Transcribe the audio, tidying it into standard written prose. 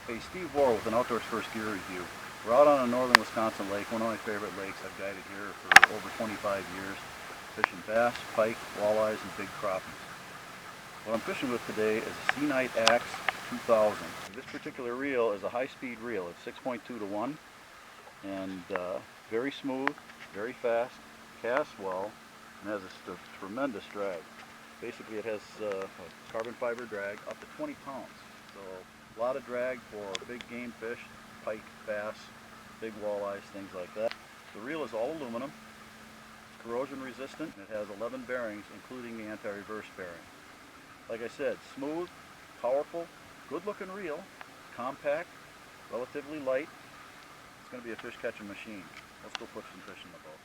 Hey, Steve Warr with an Outdoors First Gear Review. We're out on a northern Wisconsin lake, one of my favorite lakes. I've guided here for over 25 years, fishing bass, pike, walleyes, and big crappies. What I'm fishing with today is a SeaKnight Axe 2000. This particular reel is a high-speed reel. It's 6.2 to 1, and very smooth, very fast, casts well, and has a tremendous drag. Basically, it has a carbon fiber drag up to 20 pounds. So a lot of drag for big game fish, pike, bass, big walleyes, things like that. The reel is all aluminum, corrosion resistant, and it has 11 bearings, including the anti-reverse bearing. Like I said, smooth, powerful, good-looking reel, compact, relatively light. It's going to be a fish catching machine. Let's go put some fish in the boat.